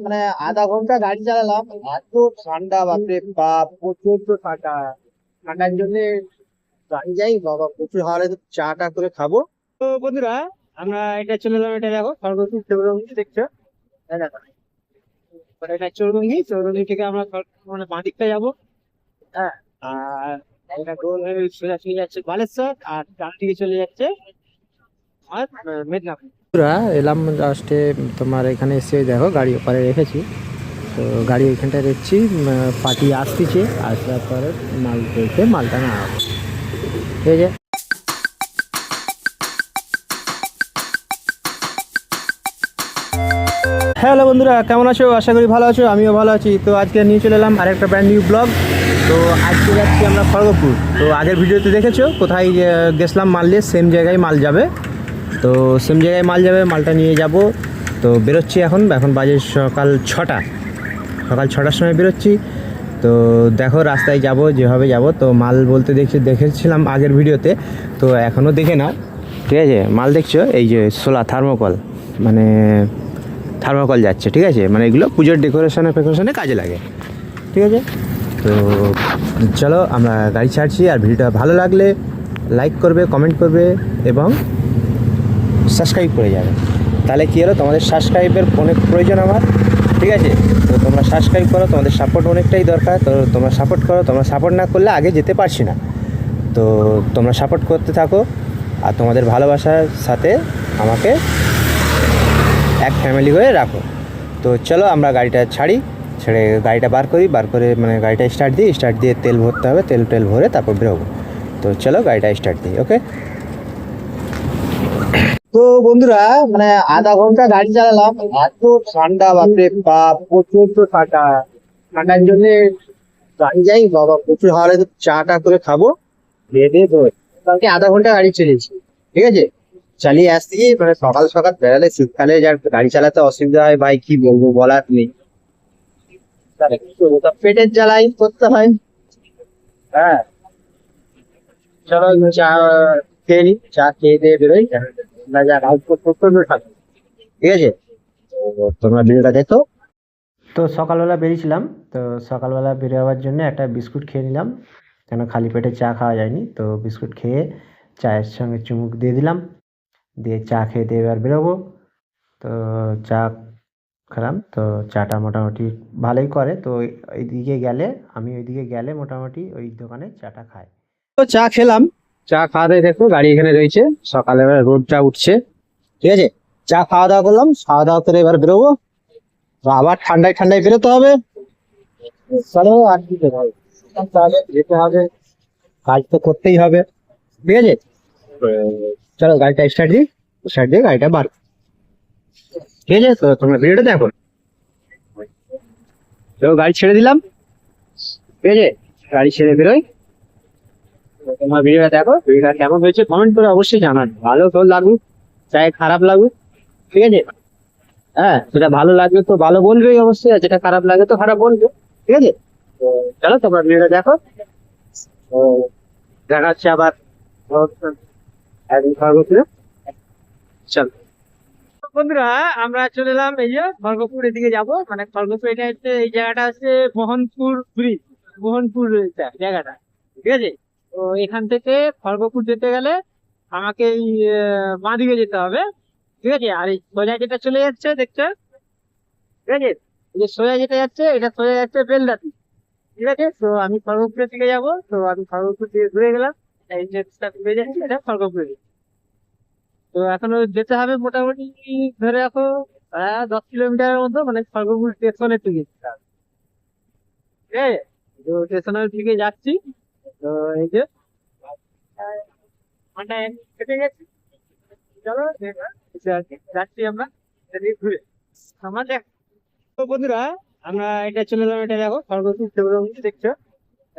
মানে আধা ঘন্টা গাড়ি চালালাম। এত ঠান্ডা, বাপরে বাপ, প্রচন্ড ঠান্ডা। ঠান্ডার জন্য গাড়ি যাই বাবা, প্রচুর হাওয়া লাগে। চা টা করে খাবো। তো বন্ধুরা, আমরা এটা চলে এলাম। এটা দেখো খড়গপুর চৌরঙ্গি দেখছো? এই দেখো, মানে এটা চৌরঙ্গি। চৌরঙ্গি থেকে আমরা মানে বাঁ দিকটা যাবো। হ্যাঁ। আর এটা গোল হয়ে সোজা চলে যাচ্ছে বালেশ্বর, আর ডান দিকে চলে যাচ্ছে আর মেদিনীপুর। বন্ধুরা, এলাম লাস্টে। তোমার এখানে এসে দেখো গাড়ি ওপারে রেখেছি। তো গাড়ি এখানটায় দেখছি পার্টি আসতেছে, আসার পরে মাল পেয়েছে, মালটা না ঠিক আছে। হ্যালো বন্ধুরা, কেমন আছো? আশা করি ভালো আছো, আমিও ভালো আছি। তো আজকে নিয়ে চলে এলাম আরেকটা ব্র্যান্ড নিউ ব্লগ। তো আজকে যাচ্ছি আমরা খড়গপুর। তো আগের ভিডিওতে দেখেছো কোথায় গেছিলাম মাল নিয়ে, সেম জায়গায় মাল যাবে। তো সেম জায়গায় মাল যাবে, মালটা নিয়ে যাব। তো বেরোচ্ছি এখন বাজে সকাল 6টা। সকাল 6টার সময় বেরোচ্ছি। তো দেখো রাস্তায় যাব, যেভাবে যাব। তো মাল বলতে দেখেছিলাম আগের ভিডিওতে, তো এখনও দেখে নাও, ঠিক আছে। মাল দেখছো, এই যে সোলার থার্মোকল, মানে থার্মোকল যাচ্ছে, ঠিক আছে। মানে এগুলো পুজোর ডেকোরেশনে কাজে লাগে, ঠিক আছে। তো চলো আমরা গাড়ি ছাড়ছি। আর ভিডিওটা ভালো লাগলে লাইক করবে, কমেন্ট করবে এবং সাবস্ক্রাইব করে যাবে। তাহলে কী হলো, তোমাদের সাবস্ক্রাইবের অনেক প্রয়োজন আমার, ঠিক আছে। তো তোমরা সাবস্ক্রাইব করো, তোমাদের সাপোর্ট অনেকটাই দরকার। তো তোমরা সাপোর্ট করো, তোমরা সাপোর্ট না করলে আগে যেতে পারছি না। তো তোমরা সাপোর্ট করতে থাকো, আর তোমাদের ভালোবাসার সাথে আমাকে এক ফ্যামিলি হয়ে রাখো। তো চলো আমরা গাড়িটা ছেড়ে গাড়িটা বার করে মানে গাড়িটা স্টার্ট দিয়ে তেল ভরতে হবে। তেল ভরে তারপর বেরোবো। তো চলো গাড়িটা স্টার্ট দিই, ওকে। তো বন্ধুরা, মানে আধা ঘন্টা গাড়ি চালালাম। এত ঠান্ডা, বাপরে বাপ, প্রচন্ড ঠান্ডা। ঠান্ডার জন্য গাড়ি যাই বাবা, প্রচুর হাওয়া লাগে। চা টা করে খাবো, বেঁধে ধরে কালকে আধা ঘন্টা গাড়ি চলেছি, ঠিক আছে। চালিয়ে আসছি, মানে সকাল সকাল বেড়ালে শীতকালে যার গাড়ি চালাতে অসুবিধা হয় ভাই, কি বলবো, বলার নেই। তাহলে কি করবো, তা পেটের জ্বালাই করতে হয়। হ্যাঁ, চলো চা খেয়ে নি, চা খেয়ে দিয়ে বেরোই। না যাক, প্রচন্ড ঠান্ডা, ঠিক আছে। তো তোমরা ভিডিওটা দেখো। তো সকালবেলা বেরিয়েছিলাম। তো সকালবেলা বেরোবার জন্য একটা বিস্কুট খেয়ে নিলাম, কেন খালি পেটে চা খাওয়া যায়নি। তো বিস্কুট খেয়ে চায়ের সঙ্গে চুমুক দিয়ে দিলাম, দিয়ে চা খেয়ে দিয়ে এবার বেরোবো। তো চা খেলাম। তো চাটা মোটামুটি ভালোই করে। তো ওইদিকে গেলে মোটামুটি ওই দোকানে চাটা খাই। তো চা খেলাম। চা খাওয়াতে দেখো গাড়ি এখানে রয়েছে। সকালে এবার রোদটা উঠছে, ঠিক আছে। চা খাওয়া দাওয়া করলাম, খাওয়া দাওয়া করে এবার বেরোবো। তো আবার ঠান্ডায় ঠান্ডায় বেরোতে হবে। চলো আর কি করবো, তাহলে যেতে হবে, কাজ তো করতেই হবে, ঠিক আছে। চলো গাড়িটা স্টার্ট দিয়ে গাড়িটা বার, ঠিক আছে। তো তোমরা ভিডিওটা দেখো। তো গাড়ি ছেড়ে দিলাম, ঠিক আছে। গাড়ি ছেড়ে বেরোই। তো তোমার ভিডিওটা দেখো, ভিডিওটা কেমন হয়েছে কমেন্ট করে অবশ্যই জানান। ভালো তো লাগুক, চাই খারাপ লাগুক, ঠিক আছে। হ্যাঁ, যেটা ভালো লাগবে তো ভালো বলবেই অবশ্যই, আর যেটা খারাপ লাগে তো খারাপ বলবে, ঠিক আছে। তো চলো তোমরা ভিডিওটা দেখো। তো দেখা হচ্ছে আবার একদিন খড়গপুরে। চলো বন্ধুরা, আমরা চলে এলাম এই যে খড়গপুর। এদিকে যাবো, মানে খড়গপুর, এটা হচ্ছে এই জায়গাটা হচ্ছে মোহনপুর ব্রিজ। মোহনপুর রয়েছে জায়গাটা, ঠিক আছে। তো এখান থেকে খড়গপুর যেতে গেলে আমাকে এই বাঁ দিকে যেতে হবে, ঠিক আছে। আর এই সোজা যেটা চলে যাচ্ছে দেখছো, ঠিক আছে। এই যে সোজা যেটা যাচ্ছে, এটা সোজা যাচ্ছে বেলদাতি, ঠিক আছে। তো আমি খড়গপুরের দিকে যাবো। তো আমি খড়গপুর থেকে ঘুরে গেলাম। এই যে ঘুরে যাচ্ছে, এটা খড়গপুর। তো এখনো যেতে হবে মোটামুটি, ধরে রাখো 10 কিলোমিটারের মতো, মানে খড়গপুর স্টেশনের দিকে যেতে হবে, ঠিক আছে। তো স্টেশনের দিকে যাচ্ছি। তো এই যে ঘন্টা কেটে গেছে। চলো যাচ্ছি আমরা এদিকে ঘুরে। আমার দেখ, তো বন্ধুরা, আমরা এটা চলে এলাম। এটা দেখো খড়গপুর চৌরঙ্গি দেখছো?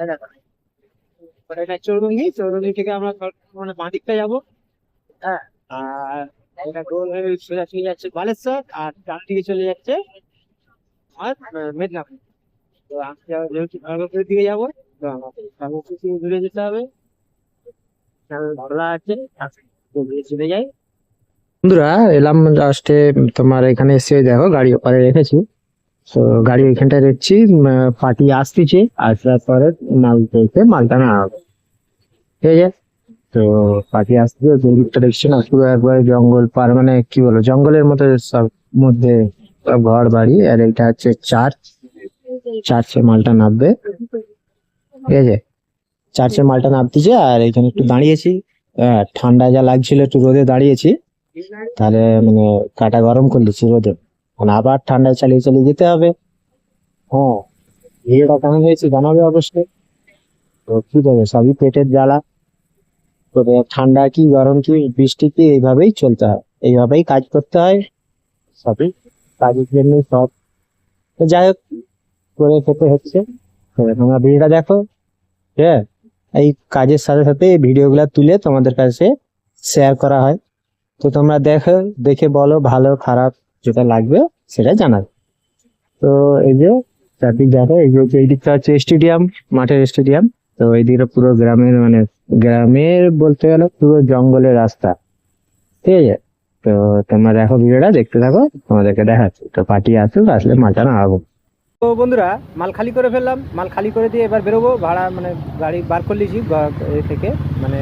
এই দেখো, মানে এটা চৌরঙ্গি থেকে আমরা মানে বাঁ দিকটা যাবো। হ্যাঁ। আর এটা গোল হয়ে সোজা চলে যাচ্ছে বালেশ্বর, আর ডান দিকে চলে যাচ্ছে আর মেদিনীপুর। তো আমি যেহেতু খড়গপুরের দিকে যাবো, তো আমাকে খড়গপুর থেকে ঘুরে যেতে হবে। ধরলা আছে, তো ঘুরে চলে যাই। বন্ধুরা, এলাম লাস্টে। তোমার এখানে এসে দেখো গাড়ি ওপারে রেখেছি। তো গাড়ি ওইখানটায় দেখছি পার্টি আসতেছে, আসার পরে মাল পেয়েছে, মালটা না হবে, ঠিক আছে। তো পার্টি আসতেছে, ওই দিকটা দেখছি না পুরো একবারে জঙ্গল পার, মানে কি বলবো জঙ্গলের মতো সব মধ্যে সব ঘর বাড়ি, আর এটা হচ্ছে চার্চ, চার্চে মালটা নামবে, ঠিক আছে। চার্চে মালটা নামতেছে, আর এখানে একটু দাঁড়িয়েছি, ঠান্ডা যা লাগছিল একটু রোদে দাঁড়িয়েছি, তাহলে মানে কাটা গরম করে দিচ্ছি রোদে, মানে আবার ঠান্ডায় চালিয়ে চালিয়ে যেতে হবে। হ্যাঁ, ভিড়টা কেমন হয়েছে জানাবে অবশ্যই। তো কি দেবে, সবই পেটের জ্বালা। তবে ঠান্ডা কি গরম কি বৃষ্টি কি এইভাবেই চলতে হয়, এইভাবেই কাজ করতে হয়, সবই কাজের জন্য সব। তো যাই হোক, করে খেতে হচ্ছে। তো তোমরা ভিডিওটা দেখো, হ্যাঁ, এই কাজের সাথে সাথে এই ভিডিও গুলা তুলে তোমাদের কাছে শেয়ার করা হয়। তো তোমরা দেখো, দেখে বলো ভালো খারাপ, যেটা লাগবে সেটা জানাবে। তো এই যে চারদিক দেখো, এই যে এই দিকটা হচ্ছে স্টেডিয়াম, মাঠের স্টেডিয়াম। তো এই দিকটা পুরো গ্রামের, মানে গ্রামের বলতে গেলে পুরো জঙ্গলের রাস্তা, ঠিক আছে। তো তোমরা দেখো, ভিডিওটা দেখতে থাকো, তোমাদেরকে দেখাচ্ছি। তো পার্টি আসুক, আসলে মালটা না আবো। তো বন্ধুরা, মাল খালি করে ফেললাম, মাল খালি করে দিয়ে এবার বেরোবো, ভাড়া মানে গাড়ি বার করে নিয়েছি এ থেকে, মানে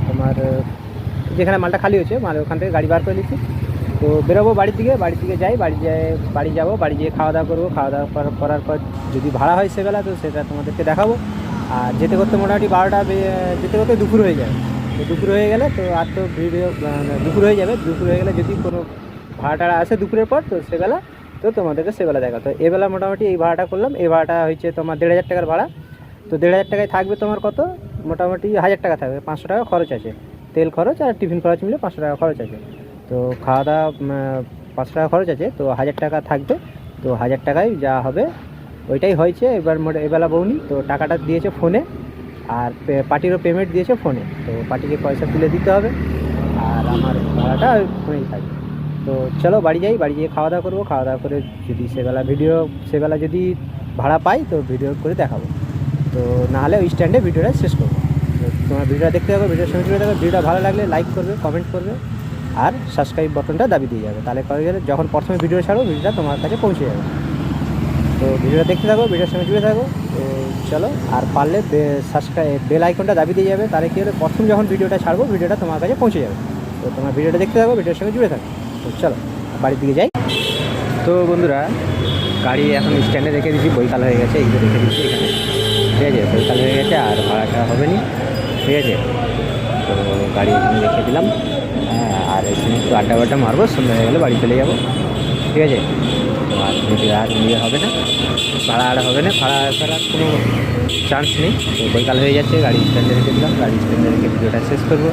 তোমার যেখানে মালটা খালি হয়েছে, মাল ওখান থেকে গাড়ি বার করে নিয়েছি। তো বেরোবো বাড়ির দিকে, বাড়ির দিকে যাই, বাড়ি যাবো, বাড়ি গিয়ে খাওয়া দাওয়া করবো, খাওয়া দাওয়া করার পর যদি ভাড়া হয় সেবেলা, তো সেটা তোমাদেরকে দেখাবো। আর যেতে করতে মোটামুটি 12টা, যেতে করতে দুপুর হয়ে যাবে। তো দুপুর হয়ে গেলে তো আর তো ভিডিও, দুপুর হয়ে যাবে, দুপুর হয়ে গেলে যদি কোনো ভাড়া টাড়া আসে দুপুরের পর, তো সেবেলা তো তোমাদেরকে সেবেলা দেখা। তো এবেলা মোটামুটি এই ভাড়াটা করলাম, এই ভাড়াটা হচ্ছে তোমার 1500 টাকার ভাড়া। তো 1500 টাকায় থাকবে তোমার কত, মোটামুটি 1000 টাকা থাকবে, 500 টাকা খরচ আছে, তেল খরচ আর টিফিন খরচ মিলে 500 টাকা খরচ আছে। তো খাওয়া দাওয়া 500 টাকা খরচ আছে, তো 1000 টাকা থাকবে। তো 1000 টাকায় যা হবে ওইটাই হয়েছে। এবার এবেলা বউনি তো টাকাটা দিয়েছে ফোনে, আর পার্টিরও পেমেন্ট দিয়েছে ফোনে। তো পার্টিকে পয়সা তুলে দিতে হবে, আর আমার ভাড়াটা ফোনেই থাকবে। তো চলো বাড়ি যাই, বাড়ি গিয়ে খাওয়া দাওয়া করবো, খাওয়া দাওয়া করে যদি সেবেলা যদি ভাড়া পাই তো ভিডিও করে দেখাবো। তো নাহলে ওই স্ট্যান্ডে ভিডিওটা শেষ করবো। তো তোমার ভিডিওটা দেখতে থাকো, ভিডিওর সঙ্গে জুড়ে থাকো। ভিডিওটা ভালো লাগলে লাইক করবে, কমেন্ট করবে, আর সাবস্ক্রাইব বাটনটা দাবি দিয়ে যাবে, তাহলে করে গেলে যখন প্রথমে ভিডিও ছাড়বো ভিডিওটা তোমার কাছে পৌঁছে যাবে। তো ভিডিওটা দেখতে থাকো, ভিডিওর সঙ্গে জুড়ে থাকো। তো চলো, আর পারলে বেল আইকনটা দাবি দিয়ে যাবে, তাহলে কি হলে প্রথম যখন ভিডিওটা ছাড়বো ভিডিওটা তোমার কাছে পৌঁছে যাবে। তো তোমার ভিডিওটা দেখতে থাকো, ভিডিওর সঙ্গে জুড়ে থাকো। তো চলো বাড়ির দিকে যাই। তো বন্ধুরা, গাড়ি এখন স্ট্যান্ডে রেখে দিচ্ছি, বৈকাল হয়ে গেছে, এই যে রেখে দিচ্ছি এখানে, ঠিক আছে। বৈকাল হয়ে গেছে, আর ভাড়াটা হবে নি, ঠিক আছে। তো গাড়ি এখানে রেখে দিলাম, হ্যাঁ, আর এখানে একটু আড্ডা মারবো, সন্ধ্যা হয়ে গেলে বাড়ি চলে যাবো, ঠিক আছে। তো আর নিয়ে হবে না, ভাড়া আর হবে না, ভাড়া করার কোনো চান্স নেই। তো বৈকাল হয়ে যাচ্ছে, গাড়ি স্ট্যান্ডে রেখে দিলাম, গাড়ি স্ট্যান্ডে রেখে ভিডিওটা শেষ করবো,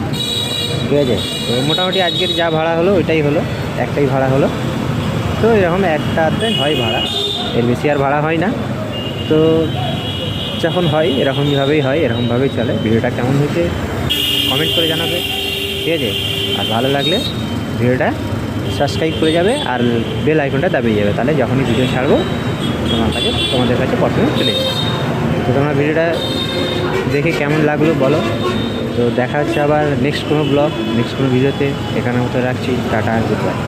ঠিক আছে। তো মোটামুটি আজকের যা ভাড়া হলো ওইটাই হলো, একটাই ভাড়া হলো। তো এরকম একটা আধটা হয় ভাড়া, এর বেশি আর ভাড়া হয় না। তো যখন হয় এরকমভাবেই হয়, এরকমভাবেই চলে। ভিডিওটা কেমন হয়েছে কমেন্ট করে জানাবে, ঠিক আছে। আর ভালো লাগলে ভিডিওটা সাবস্ক্রাইব করে যাবে, আর বেল আইকনটা দাবিয়ে যাবে, তাহলে যখনই ভিডিও ছাড়বো তোমাদের কাছে প্রথমে চলে যাবে। তো তোমরা ভিডিওটা দেখে কেমন লাগলো বলো। তো দেখা হচ্ছে আবার নেক্সট কোনো ব্লগ, নেক্সট কোনো ভিডিওতে। এখানের মতো রাখছি, টাটা, গুড বাই।